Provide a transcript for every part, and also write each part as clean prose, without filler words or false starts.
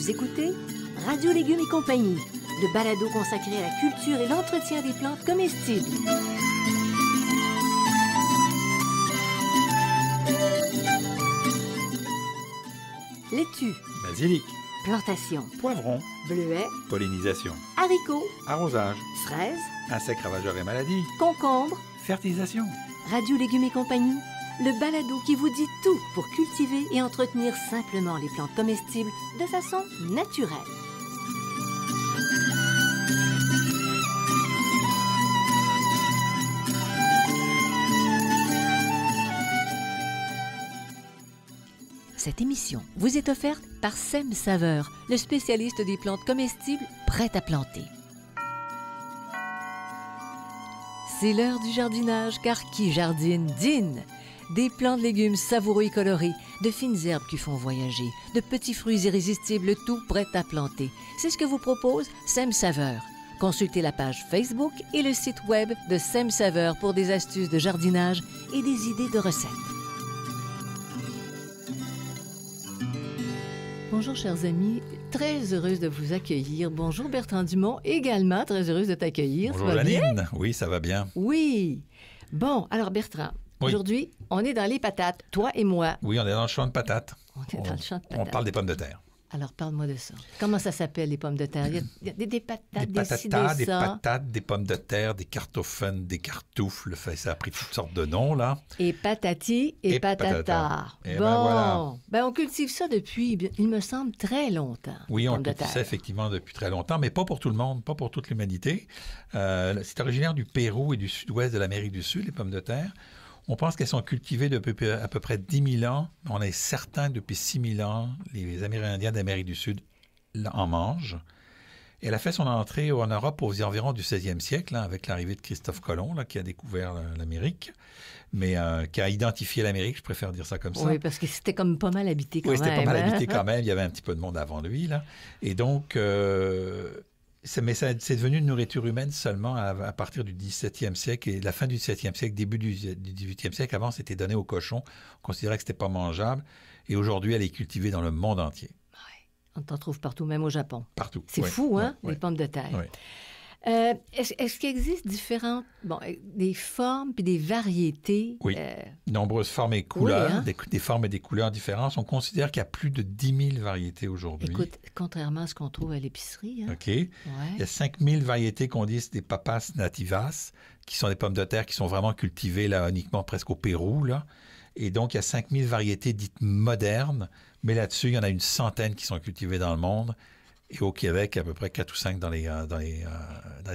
Vous écoutez Radio Légumes et compagnie, le balado consacré à la culture et l'entretien des plantes comestibles. Laitue, Basilic, plantation, poivron, bleuets, pollinisation, haricots, arrosage, fraises, insectes ravageurs et maladies, concombres. fertilisation. Radio Légumes et compagnie, le balado qui vous dit tout pour cultiver et entretenir simplement les plantes comestibles de façon naturelle. Cette émission vous est offerte par Sem Saveur, le spécialiste des plantes comestibles prêtes à planter. C'est l'heure du jardinage, car qui jardine, dîne! Des plants de légumes savoureux et colorés, de fines herbes qui font voyager, de petits fruits irrésistibles, tout prêt à planter. C'est ce que vous propose Sem Saveur. Consultez la page Facebook et le site web de Sem Saveur pour des astuces de jardinage et des idées de recettes. Bonjour, chers amis. Très heureuse de vous accueillir. Bonjour, Bertrand Dumont. Également, très heureuse de t'accueillir. Bonjour Janine. Oui, ça va bien. Oui. Bon, alors Bertrand, Oui. Aujourd'hui, on est dans les patates, toi et moi. Oui, on est dans le champ de patates. On est dans le champ de On patates. parle des pommes de terre. Alors, parle-moi de ça. Comment ça s'appelle, les pommes de terre? Il y a des patates, Des des ci, patatas, des des ça. patates, des pommes de terre, des cartoffeles, des cartoufles. Fait, ça a pris toutes sortes de noms, là. Et patati et, Et patata. patata. Et Bon, ben voilà. Ben, on cultive ça depuis, il me semble, très longtemps. Oui, les on pommes de cultive ça terre. effectivement depuis très longtemps, mais pas pour tout le monde, pas pour toute l'humanité. C'est originaire du Pérou et du sud-ouest de l'Amérique du Sud, les pommes de terre. On pense qu'elles sont cultivées depuis à peu près 10 000 ans. On est certain depuis 6 000 ans, les Amérindiens d'Amérique du Sud en mangent. Elle a fait son entrée en Europe aux environs du 16e siècle, hein, avec l'arrivée de Christophe Colomb, là, qui a découvert l'Amérique, mais qui a identifié l'Amérique, je préfère dire ça comme ça. Oui, parce que c'était comme pas mal habité quand Oui, même. c'était pas mal hein? habité quand même. Il y avait un petit peu de monde avant lui, là. Et donc, c'est devenu une nourriture humaine seulement à partir du 17e siècle et la fin du 17e siècle, début du 18e siècle. Avant, c'était donné aux cochons. On considérait que c'était pas mangeable. Et aujourd'hui, elle est cultivée dans le monde entier. On t'en trouve partout, même au Japon. Partout. C'est Oui, fou, hein, oui, les oui. pommes de terre. Oui. Est-ce qu'il existe différentes, des formes puis des variétés? Oui. Nombreuses formes et couleurs, Oui, hein? des formes et des couleurs différentes. On considère qu'il y a plus de 10 000 variétés aujourd'hui. Écoute, contrairement à ce qu'on trouve à l'épicerie, hein? OK. Il y a 5 000 variétés qu'on dit des papas nativas, qui sont des pommes de terre qui sont vraiment cultivées là, uniquement presque au Pérou, là. Et donc, il y a 5 000 variétés dites modernes, mais là-dessus, il y en a une centaine qui sont cultivées dans le monde. Et au Québec, à peu près 4 ou 5 dans les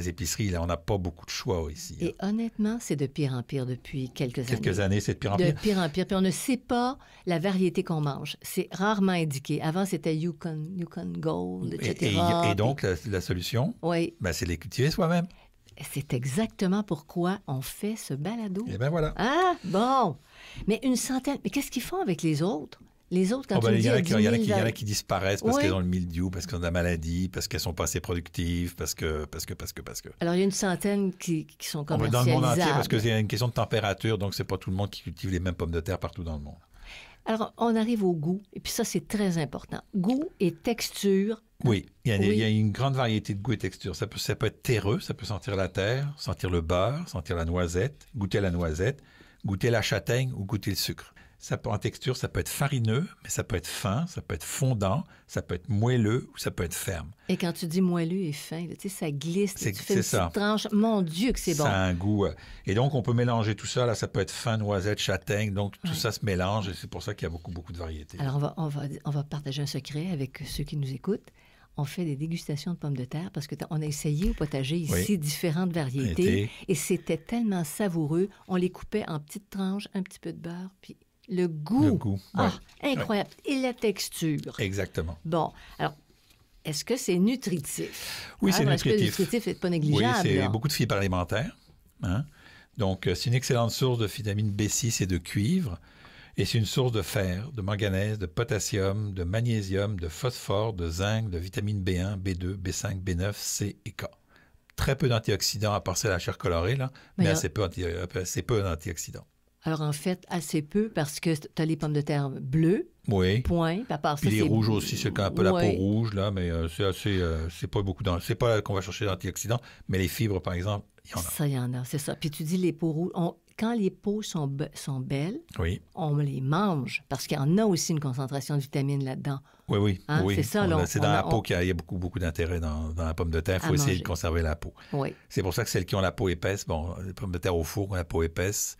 épiceries. Là, on n'a pas beaucoup de choix ici. Et honnêtement, c'est de pire en pire depuis quelques années. Quelques années, c'est de pire en De pire. pire en pire. Puis on ne sait pas la variété qu'on mange. C'est rarement indiqué. Avant, c'était Yukon Gold, etc. Et donc, la solution, Oui, ben, c'est de les cultiver soi-même. c'est exactement pourquoi on fait ce balado. Et bien voilà. Ah, bon. Mais une centaine. Mais qu'est-ce qu'ils font avec les autres? Les autres, quand Oh, ben, tu me il dis y en a à qui- 10 il y 000 en a qui disparaissent parce Oui. qu'elles ont le mildiou, parce qu'elles ont de la maladie, parce qu'elles sont pas assez productives, parce que. Alors, il y a une centaine qui sont On va commercialisables. dans le monde entier parce que c'est une question de température, donc c'est pas tout le monde qui cultive les mêmes pommes de terre partout dans le monde. Alors, on arrive au goût. Et puis ça, c'est très important. Goût et texture. Oui, Oui. il y a une grande variété de goûts et textures. Ça peut être terreux, ça peut sentir la terre, sentir le beurre, sentir la noisette, goûter la châtaigne ou goûter le sucre. En texture, ça peut être farineux, mais ça peut être fin, ça peut être fondant, ça peut être moelleux ou ça peut être ferme. Et quand tu dis moelleux et fin, là, tu sais, ça glisse. C'est- Tu fais une c'est ça. petite tranche. Mon Dieu que c'est bon. Ça a un goût. Et donc, on peut mélanger tout ça. Là, ça peut être fin, noisette, châtaigne. Donc, tout ça se mélange et c'est pour ça qu'il y a beaucoup, beaucoup de variétés. Alors, on va partager un secret avec ceux qui nous écoutent. On fait des dégustations de pommes de terre parce qu'on a essayé au potager ici Oui. différentes variétés. Et c'était tellement savoureux. On les coupait en petites tranches, un petit peu de beurre, puis le goût. Le goût, Ah, ouais. incroyable. Et la texture. Exactement. Bon, alors, est-ce que c'est nutritif? Oui, c'est Parce que nutritif. nutritif n'est pas Oui, négligeable. c'est là. beaucoup de fibres alimentaires. Hein? Donc, c'est une excellente source de vitamine B6 et de cuivre. Et c'est une source de fer, de manganèse, de potassium, de magnésium, de phosphore, de zinc, de vitamine B1, B2, B5, B9, C et K. Très peu d'antioxydants, à part c'est la chair colorée, là, mais Mais assez peu d'antioxydants. Alors, en fait, assez peu parce que tu as les pommes de terre bleues, Oui. point. Puis à part Puis ça, les c'est... rouges aussi, c'est un peu la peau Ouais. rouge, là, mais c'est assez... c'est pas beaucoup... C'est pas qu'on va chercher d'antioxydants, mais les fibres, par exemple, il y en a. Ça, il y en a, c'est ça. Puis tu dis les peaux rouges. Quand les peaux sont belles, Oui, on les mange parce qu'il y en a aussi une concentration de vitamines là-dedans. oui, oui. Hein, oui. c'est ça, là, C'est on dans a- la peau on- qu'il y a beaucoup, beaucoup d'intérêt dans la pomme de terre. Il À faut essayer manger. de conserver la peau. Oui. C'est pour ça que celles qui ont la peau épaisse, bon, les pommes de terre au four qui ont la peau épaisse,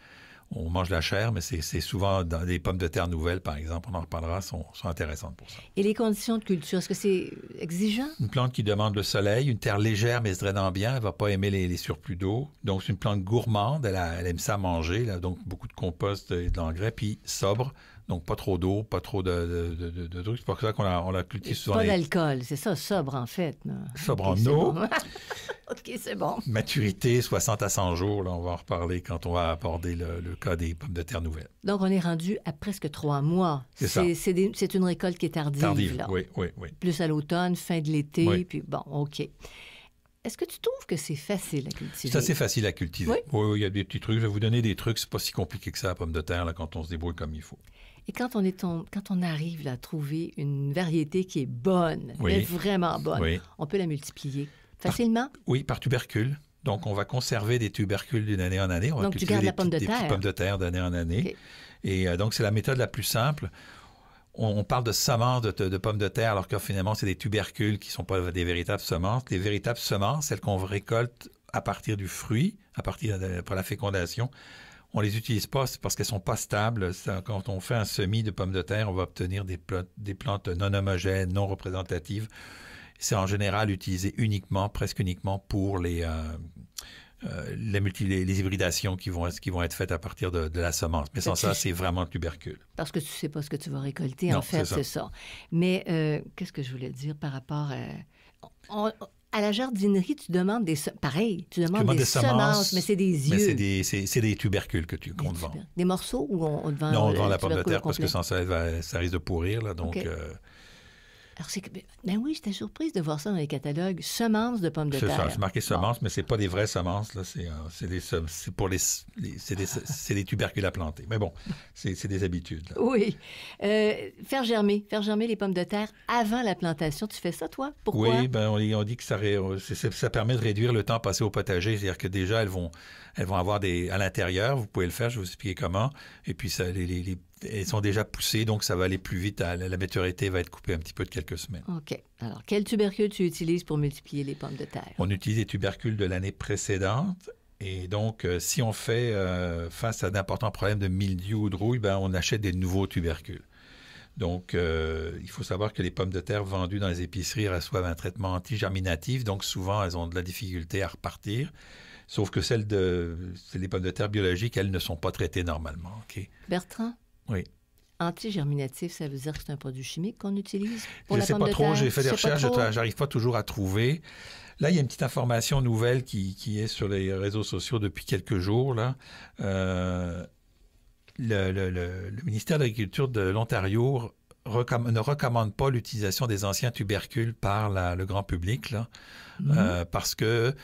on mange la chair, mais c'est souvent dans les pommes de terre nouvelles, par exemple, on en reparlera, sont intéressantes pour ça. Et les conditions de culture, est-ce que c'est exigeant? Une plante qui demande le soleil, une terre légère mais se drainant bien, elle ne va pas aimer les surplus d'eau. Donc, c'est une plante gourmande, elle aime ça manger, là, donc beaucoup de compost et de l'engrais, puis sobre, donc pas trop d'eau, pas trop de trucs. C'est pour ça qu'on la cultive souvent. Pas d'alcool, c'est ça, sobre en fait. Là. Sobre OK, en c'est eau. bon. OK, c'est bon. Maturité, 60 à 100 jours, là, on va en reparler quand on va aborder le cas des pommes de terre nouvelles. Donc, on est rendu à presque 3 mois. C'est ça. C'est une récolte qui est tardive. Tardive, là. oui, oui, oui. Plus à l'automne, fin de l'été, Oui. puis bon, OK. Est-ce que tu trouves que c'est facile à cultiver? C'est assez facile à cultiver. Oui. Oui, oui, il y a des petits trucs. Je vais vous donner des trucs. C'est pas si compliqué que ça, la pomme de terre, là, quand on se débrouille comme il faut. Et quand on arrive là, à trouver une variété qui est bonne, Oui. mais vraiment bonne, Oui. on peut la multiplier facilement? Oui, par tubercule. Donc, on va conserver des tubercules d'une année en année. On va Donc, tu cultiver gardes la des pomme de petites terre. pommes de terre d'année en année. OK. Et donc, c'est la méthode la plus simple. On parle de semences de pommes de terre, alors que finalement, c'est des tubercules qui ne sont pas des véritables semences. Les véritables semences, celles qu'on récolte à partir du fruit, après la fécondation, on les utilise pas c'est parce qu'elles sont pas stables. Quand on fait un semis de pommes de terre, on va obtenir des plantes non homogènes, non représentatives. C'est en général utilisé presque uniquement pour les hybridations qui vont être faites à partir de la semence. Mais sans ça, c'est vraiment le tubercule. Parce que tu ne sais pas ce que tu vas récolter, Non, en fait, c'est ça. c'est ça. Mais qu'est-ce que je voulais dire par rapport à la jardinerie, tu demandes pareil, tu demandes des semences, mais c'est des Mais yeux. c'est des tubercules qu'on te vend. Des morceaux ou on te vend Non, on le vend la pomme de tubercule terre parce que complet? sans ça, ça risque de pourrir. Là, donc, OK. Alors, ben oui, j'étais surprise de voir ça dans les catalogues. Semences de pommes de c'est terre. ça, c'est marqué semences, mais c'est pas des vraies semences. Là, c'est des tubercules à planter. Mais bon, c'est des habitudes. Là. Oui. Faire germer les pommes de terre avant la plantation. Tu fais ça, toi? Pourquoi? Oui, ben on dit que ça permet de réduire le temps passé au potager. C'est-à-dire que déjà, elles vont avoir à l'intérieur, vous pouvez le faire, je vais vous expliquer comment. Et puis, elles sont déjà poussées, donc ça va aller plus vite. La maturité va être coupée un petit peu de quelques semaines. OK. Alors, quel tubercule tu utilises pour multiplier les pommes de terre? On utilise des tubercules de l'année précédente. Et donc, si on fait face à d'importants problèmes de mildiou ou de rouille, ben, on achète des nouveaux tubercules. Donc, il faut savoir que les pommes de terre vendues dans les épiceries reçoivent un traitement anti-germinatif. Donc, souvent, elles ont de la difficulté à repartir. Sauf que c'est les pommes de terre biologiques, elles ne sont pas traitées normalement. OK? Bertrand? Oui. Antigerminatif, ça veut dire que c'est un produit chimique qu'on utilise pour Je la ne sais pomme pas de trop, terre? j'ai fait des Tu sais pas recherches, trop? j'arrive pas toujours à trouver. Là, il y a une petite information nouvelle qui est sur les réseaux sociaux depuis quelques jours. Là. Le ministère de l'Agriculture de l'Ontario ne recommande pas l'utilisation des anciens tubercules par le grand public, là, parce que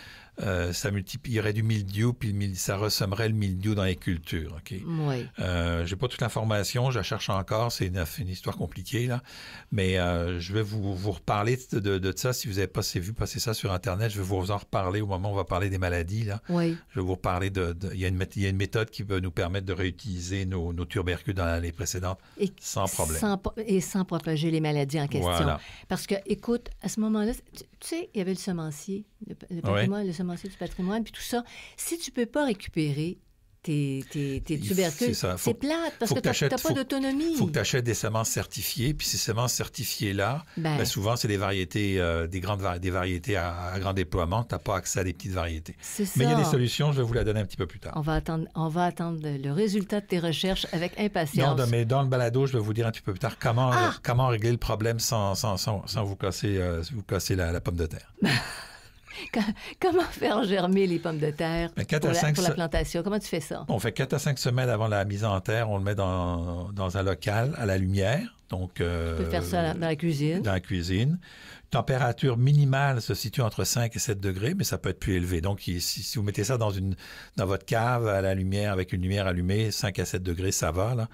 ça multiplierait du mildiou, puis ça ressemblerait le mildiou dans les cultures. OK? Oui. J'ai pas toute l'information, je la cherche encore, c'est une histoire compliquée, là. Mais je vais vous reparler de ça. Si vous n'avez pas vu passer ça sur Internet, je vais vous en reparler au moment où on va parler des maladies, là. Oui. Je vais vous reparler il y a une méthode qui va nous permettre de réutiliser nos tubercules dans l'année précédente sans problème. Sans propager les maladies en question. Voilà. Parce que, écoute, à ce moment-là, tu sais, il y avait le semencier, le patrimoine, le semencier du patrimoine, puis tout ça. Si tu peux pas récupérer tes tubercules, c'est plate parce que tu n'as pas d'autonomie. Il faut que tu achètes des semences certifiées, puis ces semences certifiées-là, souvent, c'est des variétés, des variétés à grand déploiement. Tu n'as pas accès à des petites variétés. C'est ça. Mais il y a des solutions, je vais vous la donner un petit peu plus tard. On va attendre le résultat de tes recherches avec impatience. Non, mais dans le balado, je vais vous dire un petit peu plus tard comment régler le problème sans vous casser la pomme de terre. Comment faire germer les pommes de terre Ben, 4 à 5 pour la plantation? Comment tu fais ça? On fait 4 à 5 semaines avant la mise en terre. On le met dans un local à la lumière. Donc, Tu peux faire ça dans la cuisine. Dans la cuisine. Température minimale se situe entre 5 et 7 degrés, mais ça peut être plus élevé. Donc, si vous mettez ça dans votre cave à la lumière, avec une lumière allumée, 5 à 7 degrés, ça va, là.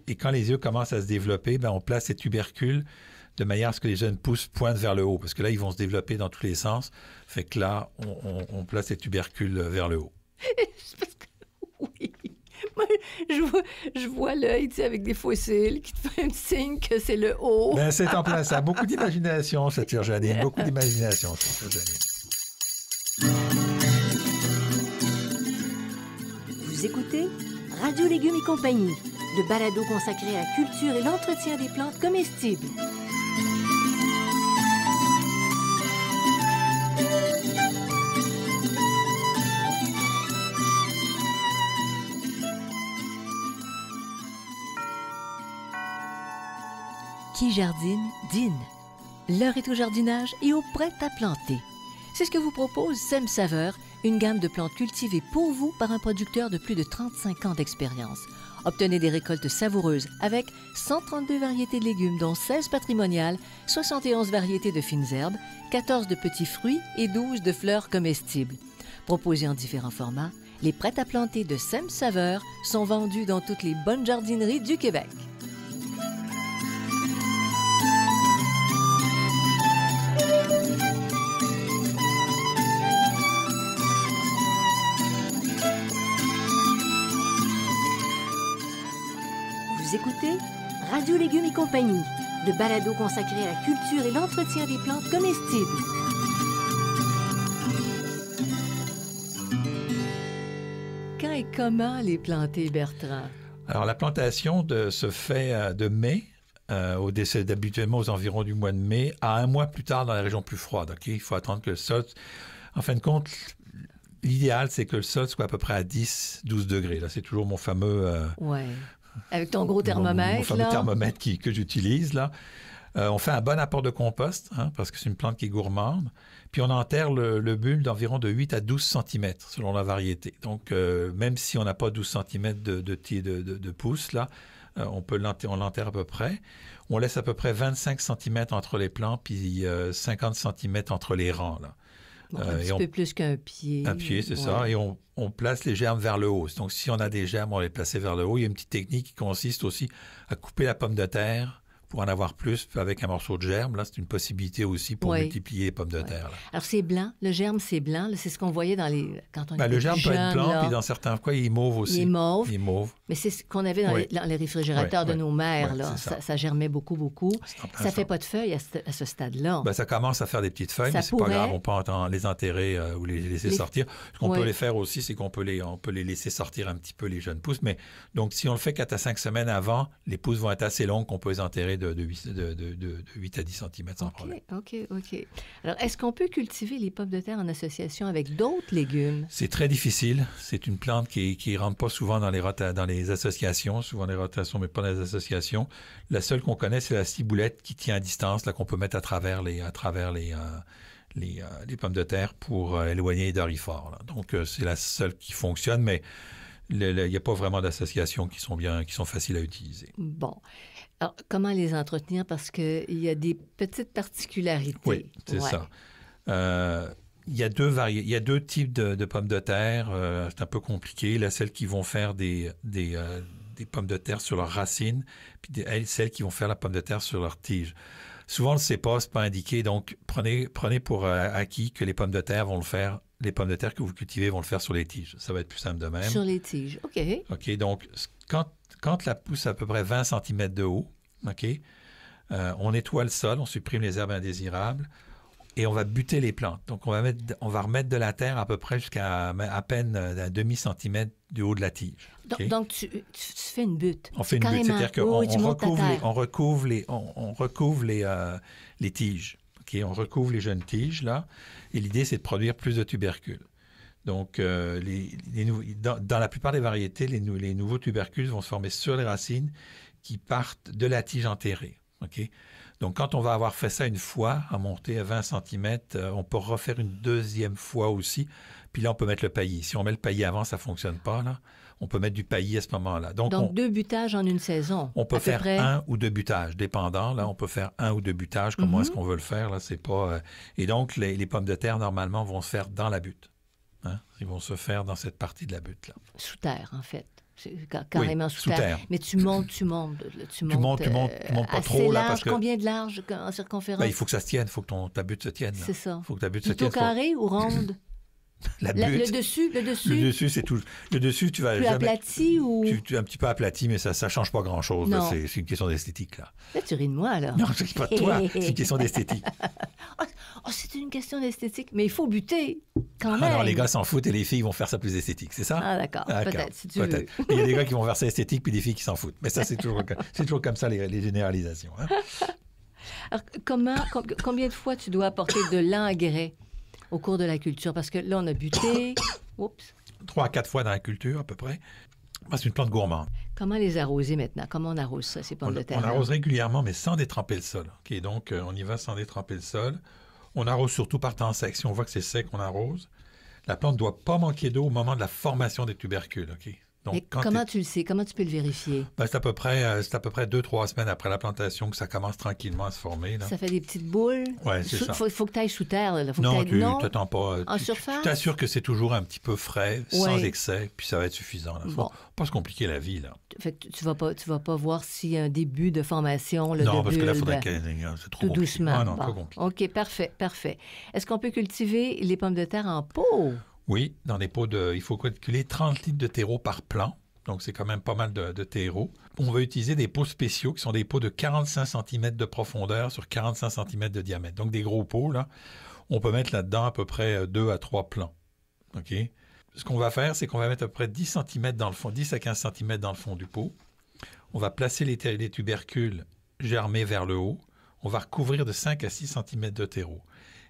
Et quand les œufs commencent à se développer, ben, on place ces tubercules de manière à ce que les jeunes pousses pointent vers le haut, parce que là, ils vont se développer dans tous les sens. Fait que là, on place les tubercules vers le haut. Parce que, oui. Moi, je vois l'œil, tu sais, avec des fossiles qui te fait un signe que c'est le haut. Ben, c'est en place. Ça a beaucoup d'imagination, cette Janine. Beaucoup d'imagination, cette Janine. Vous écoutez Radio Légumes et compagnie, le balado consacré à la culture et l'entretien des plantes comestibles. Qui jardine, dîne. L'heure est au jardinage et au prêt à planter. C'est ce que vous propose Sème Saveur, une gamme de plantes cultivées pour vous par un producteur de plus de 35 ans d'expérience. Obtenez des récoltes savoureuses avec 132 variétés de légumes, dont 16 patrimoniales, 71 variétés de fines herbes, 14 de petits fruits et 12 de fleurs comestibles. Proposés en différents formats, les prêts à planter de Sème Saveur sont vendus dans toutes les bonnes jardineries du Québec. Vous écoutez Radio Légumes et compagnie, le balado consacré à la culture et l'entretien des plantes comestibles. Quand et comment les planter, Bertrand? Alors, la plantation se fait de mai, habituellement aux environs du mois de mai, à un mois plus tard dans les régions plus froides. Okay? Il faut attendre que le sol... En fin de compte, l'idéal, c'est que le sol soit à peu près à 10-12 degrés. Là, c'est toujours mon fameux... Ouais. Avec ton gros thermomètre, mon fameux thermomètre que j'utilise, là. On fait un bon apport de compost, parce que c'est une plante qui est gourmande. Puis on enterre le bulbe d'environ de 8 à 12 cm, selon la variété. Donc, même si on n'a pas 12 cm de pouce, là, on l'enterre à peu près. On laisse à peu près 25 cm entre les plants, puis 50 cm entre les rangs, là. Bon, un petit peu plus qu'un pied. Un pied, c'est ça. Et on place les germes vers le haut. Donc, si on a des germes, on les place vers le haut. Il y a une petite technique qui consiste aussi à couper la pomme de terre pour en avoir plus avec un morceau de germe. Là, c'est une possibilité aussi pour multiplier les pommes de terre. Là. Alors, c'est blanc. Le germe, c'est blanc. Là, c'est ce qu'on voyait quand on était le germe jeune, peut être blanc, là. puis dans certains cas, il est mauve aussi. Il est mauve. Il est mauve. Mais c'est ce qu'on avait dans les réfrigérateurs de nos mères. Là. Ça germait beaucoup, beaucoup. Ça ne fait pas de feuilles à ce stade-là. Ben, ça commence à faire des petites feuilles, mais c'est pas grave. On peut les enterrer ou les laisser sortir. Ce qu'on peut les faire aussi, c'est qu'on peut les laisser sortir un petit peu, les jeunes pousses. Mais donc, si on le fait 4 à 5 semaines avant, les pousses vont être assez longues qu'on peut les enterrer de 8 à 10 cm sans problème. OK. Alors, est-ce qu'on peut cultiver les pommes de terre en association avec d'autres légumes? C'est très difficile. C'est une plante qui ne rentre pas souvent dans les associations, souvent les rotations, mais pas dans les associations. La seule qu'on connaît, c'est la ciboulette qui tient à distance, là, qu'on peut mettre à travers les pommes de terre pour éloigner les doryphores. Là. Donc, c'est la seule qui fonctionne, mais il n'y a pas vraiment d'associations qui sont faciles à utiliser. Bon. Alors, comment les entretenir? Parce qu'il y a des petites particularités. Oui, c'est ça. Il y a deux types de pommes de terre. C'est un peu compliqué. Là, celles qui vont faire des pommes de terre sur leurs racines, puis celles qui vont faire la pomme de terre sur leurs tiges. Souvent, on ne le sait pas, c'est pas indiqué. Donc, prenez pour acquis que les pommes de terre vont le faire. Les pommes de terre que vous cultivez vont le faire sur les tiges. Ça va être plus simple de même. Sur les tiges, OK. OK, donc, quand la pousse a à peu près 20 cm de haut, OK, on nettoie le sol, on supprime les herbes indésirables et on va buter les plantes. Donc, on va remettre de la terre à peu près jusqu'à à peine un demi-centimètre du haut de la tige. Okay? Donc, tu fais une butte. On fait une butte, c'est-à-dire qu'on recouvre les tiges. Okay? On recouvre les jeunes tiges, là, et l'idée, c'est de produire plus de tubercules. Donc, dans la plupart des variétés, les nouveaux tubercules vont se former sur les racines qui partent de la tige enterrée. OK? Donc, quand on va avoir fait ça une fois, à monter à 20 cm, on peut refaire une deuxième fois aussi. Puis là, on peut mettre le paillis. Si on met le paillis avant, ça ne fonctionne pas, là. On peut mettre du paillis à ce moment-là. Donc 2 butages en une saison. On peut faire près. 1 ou 2 butages, dépendant. Là, on peut faire 1 ou 2 butages, comment est-ce qu'on veut le faire. Là, c'est pas, Et donc, les pommes de terre, normalement, vont se faire dans la butte. Hein? Ils vont se faire dans cette partie de la butte, là. Sous terre, en fait. C'est carrément sous terre. terre. Mais tu montes pas trop, large, là, parce que... Combien de large en circonférence? Ben, il faut que ça se tienne, il faut que ta butte se tienne. C'est ça. Il faut que ta butte se Plutôt tienne. carré ou ronde? La butte. Le dessus? Le dessus, c'est tout. Le dessus, tu vas plus jamais... aplati ou... Tu es un petit peu aplati, mais ça ne change pas grand-chose. Là. C'est une question d'esthétique, là. Là, tu ris de moi, là. Non, je ne ris pas de toi. C'est une question d'esthétique. C'est une question d'esthétique. Mais il faut buter, quand même. Alors, les gars s'en foutent et les filles vont faire ça plus esthétique, c'est ça? Ah, d'accord. Peut-être, si tu veux. Il y a des gars qui vont faire ça esthétique puis des filles qui s'en foutent. Mais ça, c'est toujours comme ça, les généralisations. Hein? Alors, combien de fois tu dois apporter de l'engrais au cours de la culture? Parce que là, on a buté. Oups. 3 à 4 fois dans la culture, à peu près. C'est une plante gourmande. Comment les arroser maintenant? Comment on arrose ça, ces pommes de terre? On arrose régulièrement, mais sans détremper le sol. OK, donc, on y va sans détremper le sol. On arrose surtout par temps sec. Si on voit que c'est sec, on arrose. La plante ne doit pas manquer d'eau au moment de la formation des tubercules. OK? Donc, mais comment tu le sais? Comment tu peux le vérifier? Ben, c'est à peu près 2-3 semaines après la plantation que ça commence tranquillement à se former. Là. Ça fait des petites boules? Oui, c'est ça. Faut que tu ailles sous terre. Là. Non, tu t'attends pas. En surface? Tu t'assures que c'est toujours un petit peu frais, sans excès, puis ça va être suffisant. Il ne faut pas se compliquer la vie. Là. Fait que tu vas pas voir s'il y a un début de formation là, non, de parce que là, il faudrait que c'est trop tout compliqué. doucement. Ah, non, trop compliqué. OK, parfait. Est-ce qu'on peut cultiver les pommes de terre en pot? Oui, dans des pots il faut calculer 30 litres de terreau par plant. Donc, c'est quand même pas mal de terreau. On va utiliser des pots spéciaux qui sont des pots de 45 cm de profondeur sur 45 cm de diamètre. Donc, des gros pots, là. On peut mettre là-dedans à peu près 2 à 3 plants. OK? Ce qu'on va faire, c'est qu'on va mettre à peu près 10 cm dans le fond, 10 à 15 cm dans le fond du pot. On va placer les tubercules germés vers le haut. On va recouvrir de 5 à 6 cm de terreau.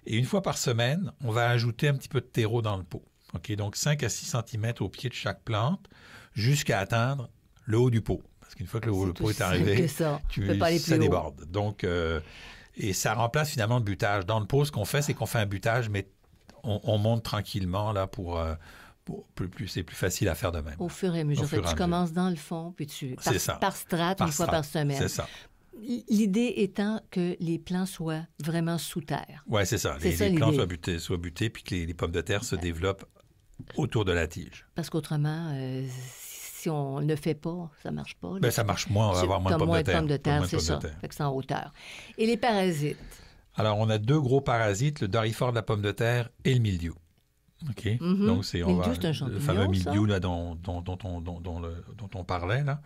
Et une fois par semaine, on va ajouter un petit peu de terreau dans le pot. OK? Donc, 5 à 6 cm au pied de chaque plante, jusqu'à atteindre le haut du pot. Parce qu'une fois que le pot est arrivé, ça déborde. Donc, et ça remplace finalement le butage. Dans le pot, ce qu'on fait, c'est qu'on fait un butage, mais on monte tranquillement là c'est plus facile à faire de même. Au fur et à mesure. Tu commences dans le fond, puis par strate, une fois par semaine. C'est ça. L'idée étant que les plants soient vraiment sous terre. Oui, c'est ça. Les plants soient butés, puis que les pommes de terre se développent autour de la tige. Parce qu'autrement, si on ne le fait pas, ça ne marche pas. Ça marche moins, on va avoir moins de pommes de terre. C'est ça. Fait que c'est en hauteur. Et les parasites? Alors, on a 2 gros parasites, le doryphore de la pomme de terre et le mildiou. OK? Donc, c'est un champignon, le fameux mildiou là, dont on parlait. Là.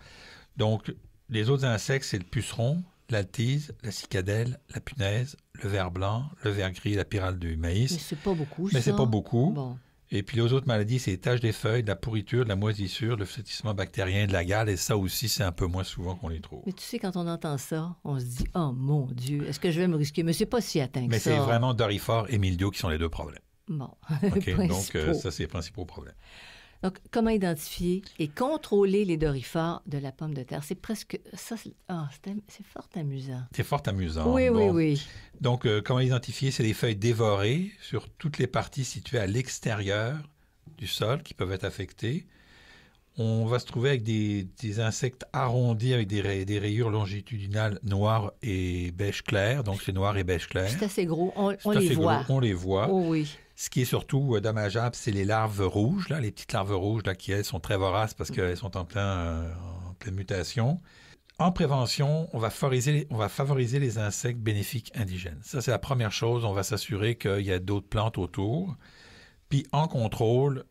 Donc, les autres insectes, c'est le puceron, l'altise, la cicadelle, la punaise, le ver blanc, le ver gris, la pyrale du maïs. Mais c'est pas beaucoup, Mais c'est pas beaucoup. Bon. Et puis, les autres maladies, c'est les taches des feuilles, de la pourriture, de la moisissure, le flétissement bactérien, de la gale. Et ça aussi, c'est un peu moins souvent qu'on les trouve. Mais tu sais, quand on entend ça, on se dit « Oh mon Dieu, est-ce que je vais me risquer? » Mais c'est pas si atteint que ça. Mais c'est vraiment doryphore et mildiou qui sont les 2 problèmes. Bon. OK, donc ça, c'est les principaux problèmes. Donc, comment identifier et contrôler les doryphores de la pomme de terre? C'est presque... ça. C'est fort amusant. C'est fort amusant. Oui. Donc, comment identifier? C'est les feuilles dévorées sur toutes les parties situées à l'extérieur du sol qui peuvent être affectées. On va se trouver avec des insectes arrondis avec des rayures longitudinales noires et beige clair. Donc, c'est noir et beige clair. C'est assez gros. On les voit. On les voit. Oh oui. Ce qui est surtout dommageable, c'est les larves rouges, là, les petites larves rouges là, qui, elles, sont très voraces parce qu'elles sont en pleine mutation. En prévention, on va favoriser les insectes bénéfiques indigènes. Ça, c'est la première chose. On va s'assurer qu'il y a d'autres plantes autour. Puis, en contrôle,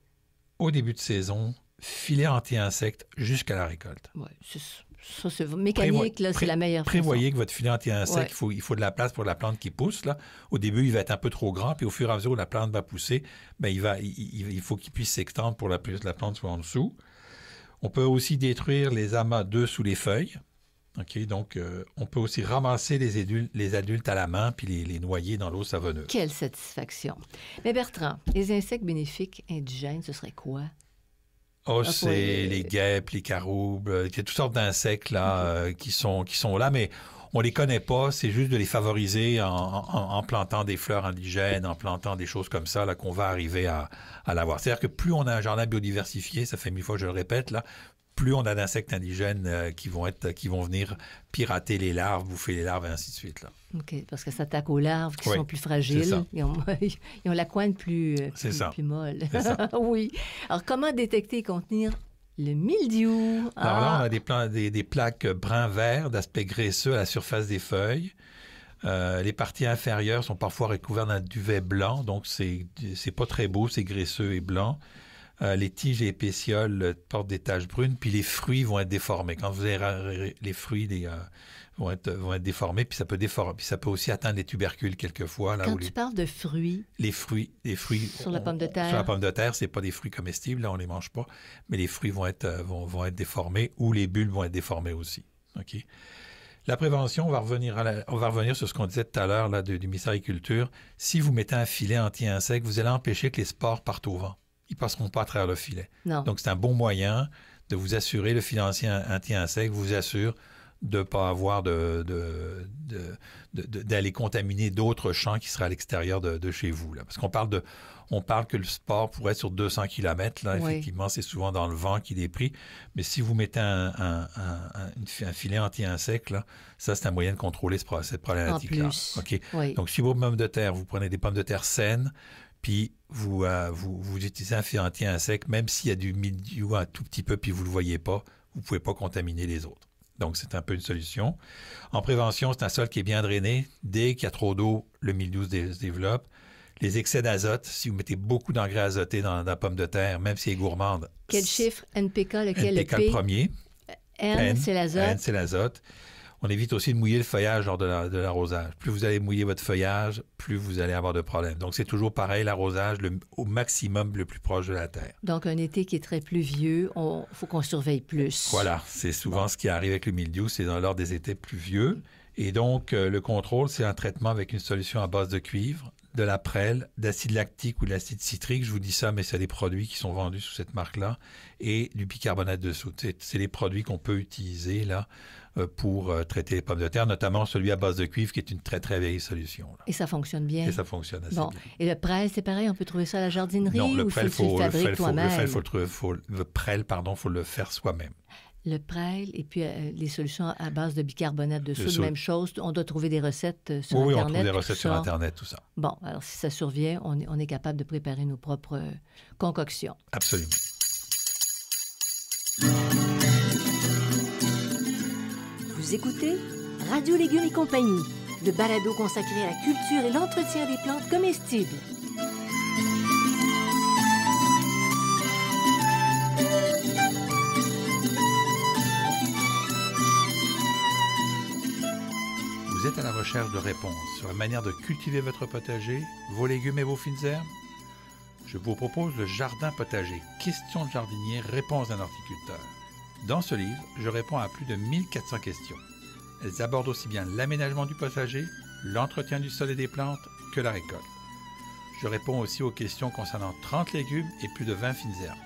au début de saison, filet anti-insectes jusqu'à la récolte. Oui, ça, c'est mécanique, là, c'est la meilleure façon. Prévoyez que votre filet anti-insectes, il faut de la place pour la plante qui pousse. Là. Au début, il va être un peu trop grand, puis au fur et à mesure où la plante va pousser, il faut qu'il puisse s'étendre pour que la plante soit en dessous. On peut aussi détruire les amas d'œufs sous les feuilles. OK, donc, on peut aussi ramasser les adultes à la main puis les noyer dans l'eau savonneuse. Quelle satisfaction. Mais Bertrand, les insectes bénéfiques indigènes, ce serait quoi? C'est les guêpes, les caroubes, il y a toutes sortes d'insectes là, qui sont là, mais On les connaît pas, c'est juste de les favoriser en plantant des fleurs indigènes, en plantant des choses comme ça, là, qu'on va arriver à l'avoir. C'est-à-dire que plus on a un jardin biodiversifié, ça fait 1000 fois que je le répète, là, plus on a d'insectes indigènes qui vont venir pirater les larves, bouffer les larves, et ainsi de suite, là. OK, parce que ça attaque aux larves qui Oui, sont plus fragiles. Ils ont la coine plus molle. C'est ça. Oui. Alors, comment détecter et contenir le mildiou? Alors là, on a des plaques brun-vert d'aspect graisseux à la surface des feuilles. Les parties inférieures sont parfois recouvertes d'un duvet blanc, donc c'est pas très beau, c'est graisseux et blanc. Les tiges et les pétioles portent des taches brunes, puis les fruits vont être déformés. Quand vous avez les fruits vont être déformés, puis ça peut aussi atteindre les tubercules quelquefois. Là, quand tu parles de fruits... Les fruits sur la pomme de terre. Sur la pomme de terre, c'est pas des fruits comestibles, là on les mange pas, mais les fruits vont être déformés, ou les bulbes vont être déformés aussi. OK? La prévention, on va revenir sur ce qu'on disait tout à l'heure là, du ministère de l'Agriculture. Si vous mettez un filet anti-insectes, vous allez empêcher que les spores partent au vent. Ils ne passeront pas à travers le filet. Non. Donc, c'est un bon moyen de vous assurer, le filet anti-insectes vous assure de ne pas avoir d'aller contaminer d'autres champs qui seraient à l'extérieur de chez vous. Là. Parce qu'on parle que le sport pourrait être sur 200 km. Là, oui. Effectivement, c'est souvent dans le vent qu'il est pris. Mais si vous mettez un filet anti-insectes, là, ça, c'est un moyen de contrôler cette problématique-là. Okay? Oui. Donc, si vos pommes de terre, vous prenez des pommes de terre saines, puis vous utilisez un filet anti-insectes, même s'il y a du mildiou un tout petit peu, puis vous ne le voyez pas, vous ne pouvez pas contaminer les autres. Donc, c'est un peu une solution. En prévention, c'est un sol qui est bien drainé. Dès qu'il y a trop d'eau, le mildiou se développe. Les excès d'azote, si vous mettez beaucoup d'engrais azotés dans la pomme de terre, même si elle est gourmande. Quel chiffre? NPK, lequel? NPK le premier. N, c'est l'azote. N, c'est l'azote. On évite aussi de mouiller le feuillage lors de l'arrosage. Plus vous allez mouiller votre feuillage, plus vous allez avoir de problèmes. Donc, c'est toujours pareil, l'arrosage au maximum le plus proche de la terre. Donc, un été qui est très pluvieux, il faut qu'on surveille plus. Voilà, c'est souvent ce qui arrive avec le mildiou, c'est lors des étés pluvieux. Et donc, le contrôle, c'est un traitement avec une solution à base de cuivre, de la prêle, d'acide lactique ou de l'acide citrique. Je vous dis ça, mais c'est des produits qui sont vendus sous cette marque-là, et du bicarbonate de soude. C'est les produits qu'on peut utiliser là pour traiter les pommes de terre, notamment celui à base de cuivre, qui est une très, très vieille solution. Là. Et ça fonctionne bien? Et ça fonctionne assez bien. Et le prêle, c'est pareil? On peut trouver ça à la jardinerie? Non, le prêle, il faut le faire soi-même. Le prêle et puis les solutions à base de bicarbonate de soude, même chose. On doit trouver des recettes sur Internet. Oui, on trouve des recettes sur Internet, tout ça. Bon, alors si ça survient, on est capable de préparer nos propres concoctions. Absolument. Vous écoutez Radio Légumes et compagnie, le balado consacré à la culture et l'entretien des plantes comestibles. Vous êtes à la recherche de réponses sur la manière de cultiver votre potager, vos légumes et vos fines herbes? Je vous propose le Jardin potager, questions de jardinier, réponses d'un horticulteur. Dans ce livre, je réponds à plus de 1400 questions. Elles abordent aussi bien l'aménagement du potager, l'entretien du sol et des plantes que la récolte. Je réponds aussi aux questions concernant 30 légumes et plus de 20 fines herbes.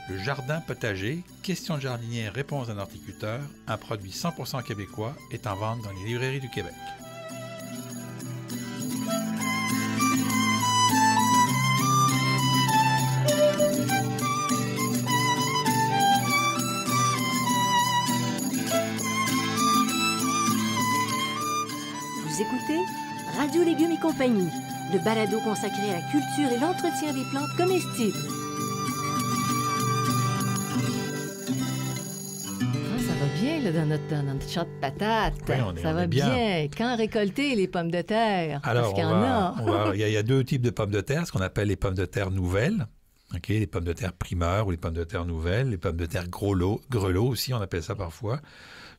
Le Jardin potager, questions de jardinier, réponses d'un horticulteur, un produit 100% québécois, est en vente dans les librairies du Québec. Vous écoutez Radio Légumes et compagnie, le balado consacré à la culture et l'entretien des plantes comestibles. Ça va bien là, dans notre champ de patates. Oui, ça va bien. Quand récolter les pommes de terre? Alors, parce qu'il y en a. Il y a deux types de pommes de terre, ce qu'on appelle les pommes de terre nouvelles. Okay, les pommes de terre primeurs ou les pommes de terre nouvelles, les pommes de terre grelots aussi, on appelle ça parfois.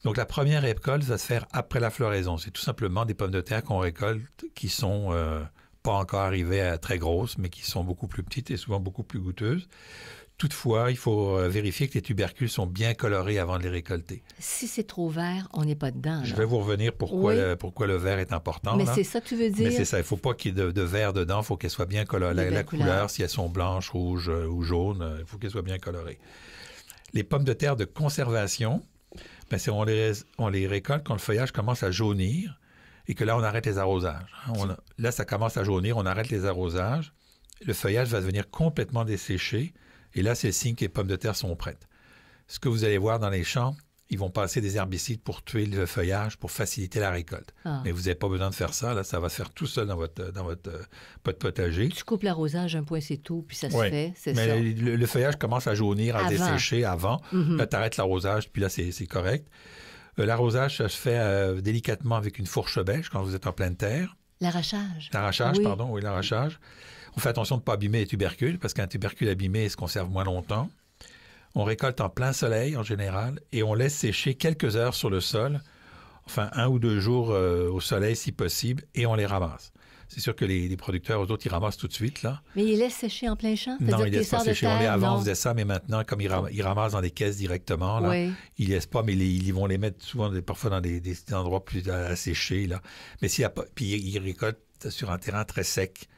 Donc, la première récolte va se faire après la floraison. C'est tout simplement des pommes de terre qu'on récolte qui sont pas encore arrivées à très grosses, mais qui sont beaucoup plus petites et souvent beaucoup plus goûteuses. Toutefois, il faut vérifier que les tubercules sont bien colorés avant de les récolter. Si c'est trop vert, on n'est pas dedans. Je vais vous revenir pourquoi le vert est important. Mais là. c'est ça que tu veux dire? Mais c'est ça. Il ne faut pas qu'il y ait de vert dedans. Il faut qu'elles soient bien colorées. La couleur, si elles sont blanches, rouges ou jaunes, il faut qu'elles soient bien colorées. Les pommes de terre de conservation, Ben, on les récolte quand le feuillage commence à jaunir et que là, on arrête les arrosages. Là, ça commence à jaunir, on arrête les arrosages. Le feuillage va devenir complètement desséché et là, c'est le signe que les pommes de terre sont prêtes. Ce que vous allez voir dans les champs, ils vont passer des herbicides pour tuer le feuillage, pour faciliter la récolte. Ah. Mais vous n'avez pas besoin de faire ça. Là, ça va se faire tout seul dans votre pot potager. Tu coupes l'arrosage, un point, c'est tout, puis ça se fait, c'est ça. Mais le feuillage commence à jaunir, à dessécher avant. Mm-hmm. Là, tu arrêtes l'arrosage, puis là, c'est correct. L'arrosage, ça se fait délicatement avec une fourche bêche quand vous êtes en pleine terre. L'arrachage. L'arrachage, pardon, oui, l'arrachage. On fait attention de ne pas abîmer les tubercules, parce qu'un tubercule abîmé, il se conserve moins longtemps. On récolte en plein soleil, en général, et on laisse sécher quelques heures sur le sol, enfin 1 ou 2 jours au soleil, si possible, et on les ramasse. C'est sûr que les producteurs, eux autres, ils ramassent tout de suite, là. Mais ils laissent sécher en plein champ? Non, ils ne laissent pas sécher. Avant, on faisait ça, mais maintenant, comme ils ramassent dans les caisses directement, là, ils ne laissent pas, mais ils vont les mettre souvent, parfois dans des endroits plus à sécher, là. Mais s'il y a pas... Puis ils récoltent sur un terrain très sec,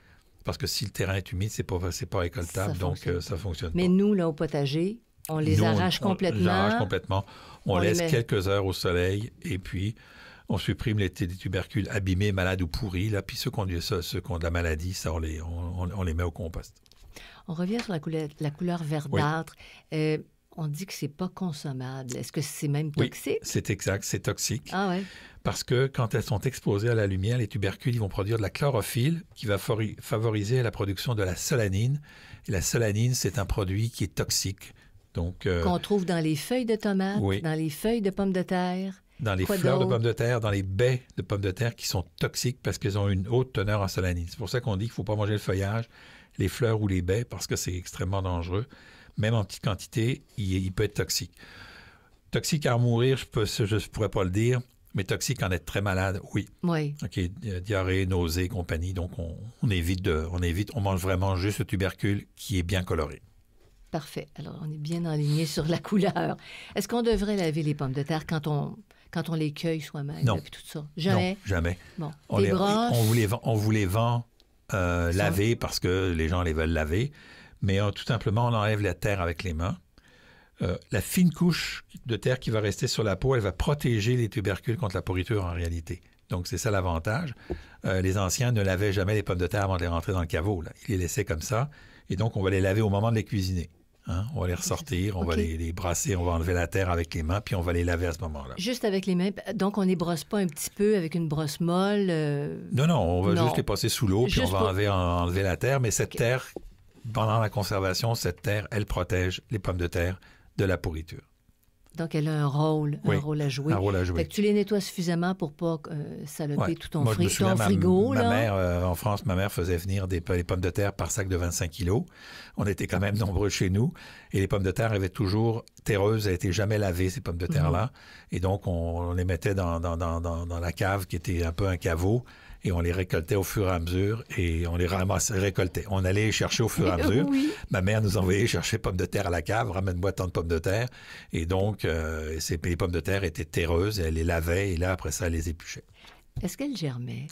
parce que si le terrain est humide, c'est pas récoltable, donc ça fonctionne pas. Mais nous, là, au potager... On les arrache complètement. On les arrache complètement. On laisse quelques heures au soleil et puis on supprime les tubercules abîmés, malades ou pourris. Là, puis ceux qui ont de la maladie, ça, on les met au compost. On revient sur la couleur verdâtre. Oui. On dit que c'est pas consommable. Est-ce que c'est même toxique? Oui, c'est exact, c'est toxique. Ah ouais. Parce que quand elles sont exposées à la lumière, les tubercules ils vont produire de la chlorophylle qui va favoriser la production de la solanine. Et la solanine, c'est un produit qui est toxique. Qu'on trouve dans les feuilles de tomates, dans les feuilles de pommes de terre. Dans les fleurs de pommes de terre, dans les baies de pommes de terre qui sont toxiques parce qu'elles ont une haute teneur en solanine. C'est pour ça qu'on dit qu'il ne faut pas manger le feuillage, les fleurs ou les baies parce que c'est extrêmement dangereux. Même en petite quantité, il peut être toxique. Toxique à en mourir, je ne pourrais pas le dire, mais toxique en être très malade, oui. Oui. OK, diarrhée, nausée, compagnie. Donc, on évite, on mange vraiment juste le tubercule qui est bien coloré. Parfait. Alors, on est bien enligné sur la couleur. Est-ce qu'on devrait laver les pommes de terre quand on les cueille soi-même? Non. Là, puis tout ça? Jamais? Non, jamais. Bon. On vous les vend lavés parce que les gens les veulent laver, mais tout simplement, on enlève la terre avec les mains. La fine couche de terre qui va rester sur la peau, elle va protéger les tubercules contre la pourriture en réalité. Donc, c'est ça l'avantage. Les anciens ne lavaient jamais les pommes de terre avant de les rentrer dans le caveau. Là. Ils les laissaient comme ça. Et donc, on va les laver au moment de les cuisiner. Hein? On va les ressortir, on va les brasser, on va enlever la terre avec les mains, puis on va les laver à ce moment-là. Juste avec les mains? Donc, on ne les brosse pas un petit peu avec une brosse molle? Non, on va juste les passer sous l'eau, puis on va enlever la terre. Mais cette terre, pendant la conservation, cette terre, elle protège les pommes de terre de la pourriture. Donc, elle a un rôle à jouer. Un rôle à jouer. Fait que tu les nettoies suffisamment pour pas saloper tout ton frigo. Ma mère, en France, ma mère faisait venir les pommes de terre par sac de 25 kilos. On était quand même nombreux chez nous. Et les pommes de terre avaient toujours terreuses. Elles n'étaient jamais lavées, ces pommes de terre-là. Et donc, on les mettait dans la cave qui était un peu un caveau. Et on les récoltait au fur et à mesure et on les récoltait. On allait les chercher au fur et à mesure. Oui. Ma mère nous envoyait chercher pommes de terre à la cave, ramène-moi tant de pommes de terre. Et donc, les pommes de terre étaient terreuses, elle les lavait et là, après ça, elle les épluchait. Est-ce qu'elles germaient?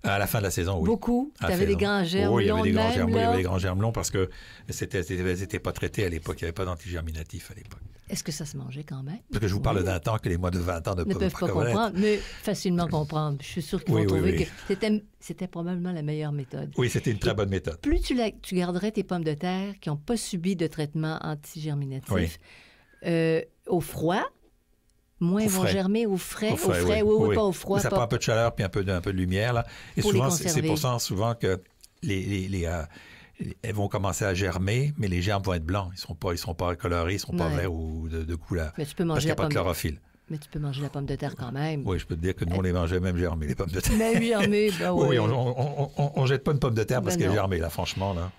À la fin de la saison, oui. Beaucoup? Tu avais des grands germes longs? Oui, il y avait des grands germes, il y avait des grands germes longs parce que elles n'étaient pas traitées à l'époque. Il n'y avait pas d'antigerminatif à l'époque. Est-ce que ça se mangeait quand même? Parce que je vous parle d'un temps que les moins de 20 ans ne peuvent pas comprendre, mais facilement comprendre. Je suis sûr qu'ils vont trouver que c'était probablement la meilleure méthode. Oui, c'était une très bonne méthode. Plus tu garderais tes pommes de terre qui n'ont pas subi de traitement antigerminatif au froid, moins vont germer au frais. Oui, pas au froid. Ça prend un peu de chaleur puis un peu de lumière. Là. Et souvent, c'est pour ça souvent que elles vont commencer à germer, mais les germes vont être blancs. Ils sont pas colorés, ils sont pas verts ou de couleur. Mais tu peux manger parce qu'il n'y a pas de chlorophylle. Mais tu peux manger la pomme de terre quand même. Oui, je peux te dire que nous, on les mangeait même germées, les pommes de terre. Même germées, ben oui. Oui, on jette pas une pomme de terre parce qu'elle est germée, là, franchement, là.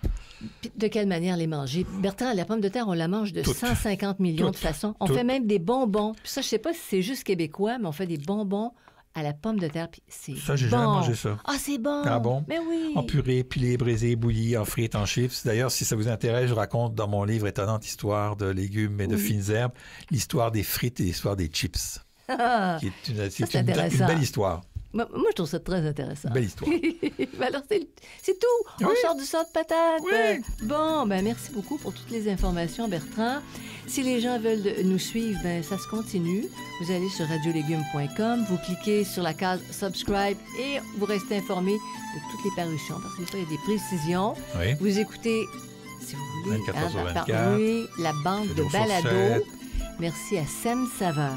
Puis de quelle manière les manger? Bertrand, la pomme de terre, on la mange de 150 millions de façons. On fait même des bonbons. Puis ça, je sais pas si c'est juste québécois, mais on fait des bonbons à la pomme de terre, puis c'est ça, j'ai jamais mangé ça. Ah, c'est bon! Ah bon? Mais oui! En purée, pilée, braisée, bouillie, en frites, en chips. D'ailleurs, si ça vous intéresse, je raconte dans mon livre Étonnante histoire de légumes et de fines herbes, l'histoire des frites et l'histoire des chips. Ah, c'est une belle histoire. Moi, je trouve ça très intéressant. Belle histoire. Ben alors, c'est tout. On Oui. sort du sort de patate. Oui. Bon, ben merci beaucoup pour toutes les informations, Bertrand. Si les gens veulent nous suivre, ben ça se continue. Vous allez sur radiolégumes.com, vous cliquez sur la case Subscribe et vous restez informé de toutes les parutions. Parce que des fois, il y a des précisions. Oui. Vous écoutez, si vous voulez, 24 sur 24. oui, la bande de Cadeau balado. Chaussette. Merci à Sam Saveur,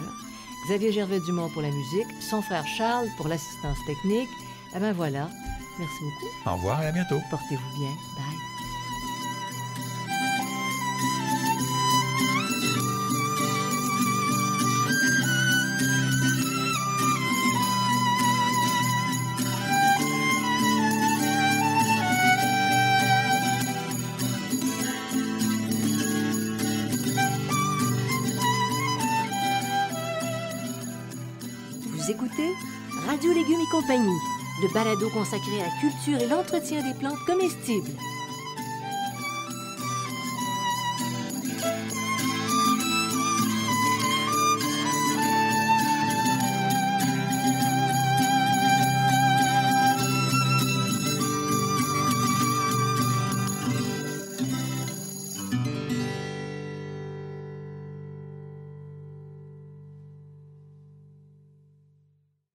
Xavier Gervais-Dumont pour la musique, son frère Charles pour l'assistance technique. Eh ben voilà, merci beaucoup. Au revoir et à bientôt. Portez-vous bien. Bye. Vous écoutez Radio Légumes et compagnie, le balado consacré à la culture et l'entretien des plantes comestibles.